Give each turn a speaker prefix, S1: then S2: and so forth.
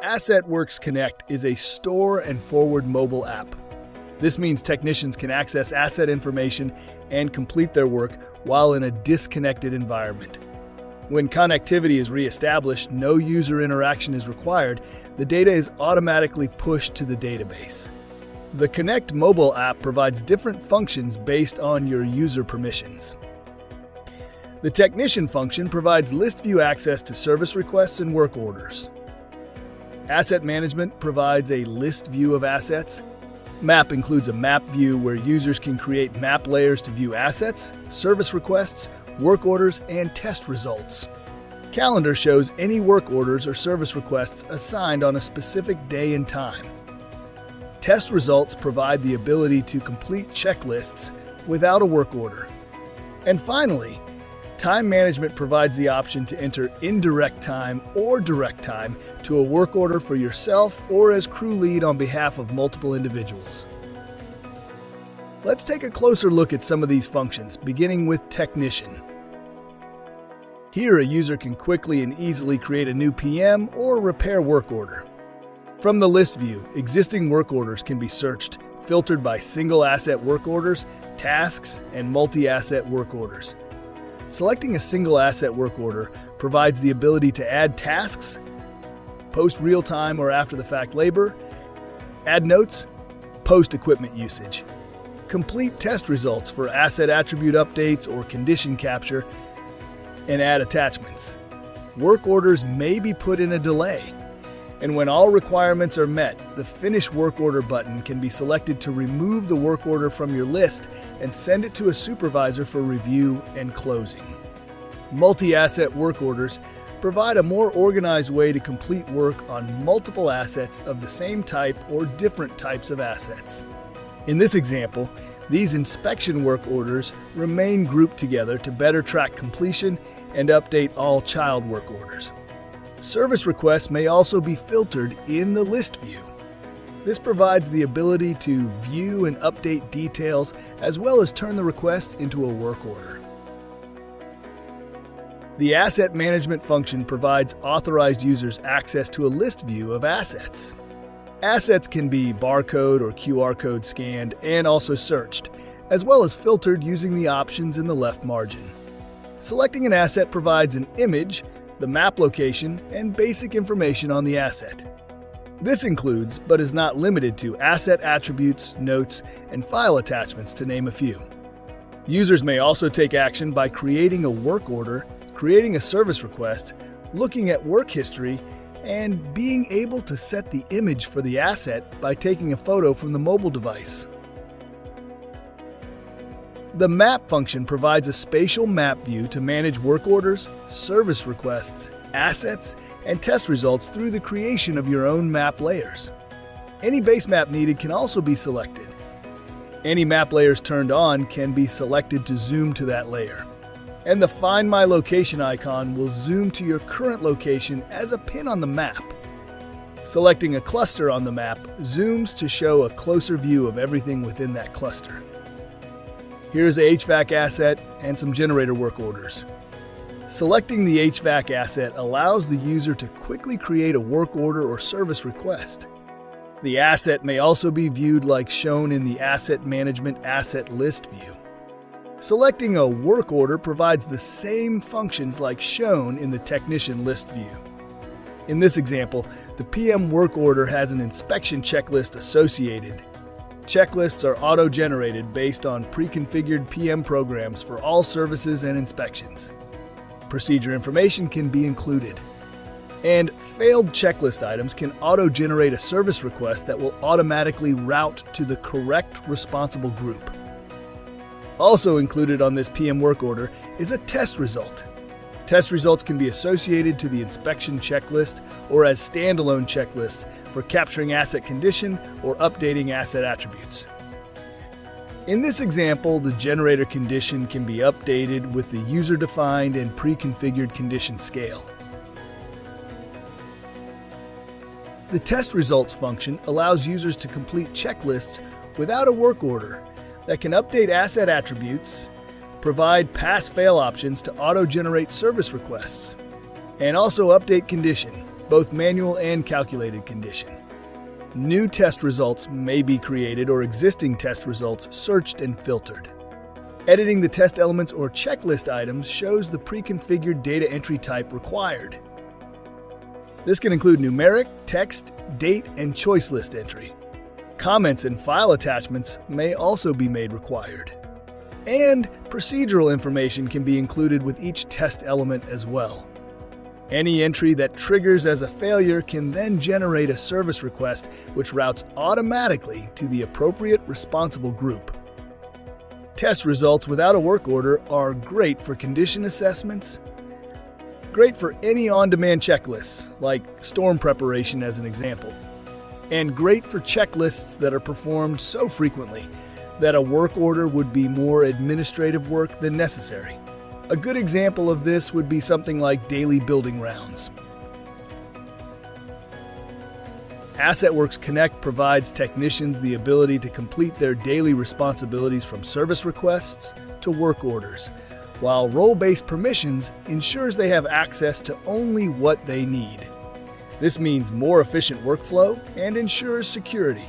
S1: AssetWorks Connect is a store and forward mobile app. This means technicians can access asset information and complete their work while in a disconnected environment. When connectivity is reestablished, no user interaction is required. The data is automatically pushed to the database. The Connect mobile app provides different functions based on your user permissions. The Technician function provides list view access to service requests and work orders. Asset Management provides a list view of assets. Map includes a map view where users can create map layers to view assets, service requests, work orders, and test results. Calendar shows any work orders or service requests assigned on a specific day and time. Test results provide the ability to complete checklists without a work order. And finally, Time Management provides the option to enter indirect time or direct time to a work order for yourself or as crew lead on behalf of multiple individuals. Let's take a closer look at some of these functions, beginning with Technician. Here, a user can quickly and easily create a new PM or repair work order. From the list view, existing work orders can be searched, filtered by single asset work orders, tasks, and multi-asset work orders. Selecting a single asset work order provides the ability to add tasks, post real-time or after-the-fact labor, add notes, post equipment usage, complete test results for asset attribute updates or condition capture, and add attachments. Work orders may be put in a delay, and when all requirements are met, the Finish Work Order button can be selected to remove the work order from your list and send it to a supervisor for review and closing. Multi-asset work orders provide a more organized way to complete work on multiple assets of the same type or different types of assets. In this example, these inspection work orders remain grouped together to better track completion and update all child work orders. Service requests may also be filtered in the list view. This provides the ability to view and update details as well as turn the request into a work order. The Asset Management function provides authorized users access to a list view of assets. Assets can be barcode or QR code scanned and also searched, as well as filtered using the options in the left margin. Selecting an asset provides an image, the map location, and basic information on the asset. This includes, but is not limited to, asset attributes, notes, and file attachments, to name a few. Users may also take action by creating a work order, creating a service request, looking at work history, and being able to set the image for the asset by taking a photo from the mobile device. The Map function provides a spatial map view to manage work orders, service requests, assets, and test results through the creation of your own map layers. Any base map needed can also be selected. Any map layers turned on can be selected to zoom to that layer. And the Find My Location icon will zoom to your current location as a pin on the map. Selecting a cluster on the map zooms to show a closer view of everything within that cluster. Here's a HVAC asset and some generator work orders. Selecting the HVAC asset allows the user to quickly create a work order or service request. The asset may also be viewed like shown in the Asset Management Asset List view. Selecting a work order provides the same functions like shown in the Technician List view. In this example, the PM work order has an inspection checklist associated. Checklists are auto-generated based on pre-configured PM programs for all services and inspections. Procedure information can be included. And failed checklist items can auto-generate a service request that will automatically route to the correct responsible group. Also included on this PM work order is a test result. Test results can be associated to the inspection checklist or as standalone checklists for capturing asset condition or updating asset attributes. In this example, the generator condition can be updated with the user-defined and pre-configured condition scale. The Test Results function allows users to complete checklists without a work order that can update asset attributes, provide pass-fail options to auto-generate service requests, and also update condition, both manual and calculated condition. New test results may be created or existing test results searched and filtered. Editing the test elements or checklist items shows the pre-configured data entry type required. This can include numeric, text, date, and choice list entry. Comments and file attachments may also be made required. And procedural information can be included with each test element as well. Any entry that triggers as a failure can then generate a service request which routes automatically to the appropriate responsible group. Test results without a work order are great for condition assessments, great for any on-demand checklists, like storm preparation as an example, and great for checklists that are performed so frequently that a work order would be more administrative work than necessary. A good example of this would be something like daily building rounds. AssetWorks Connect provides technicians the ability to complete their daily responsibilities from service requests to work orders, while role-based permissions ensures they have access to only what they need. This means more efficient workflow and ensures security.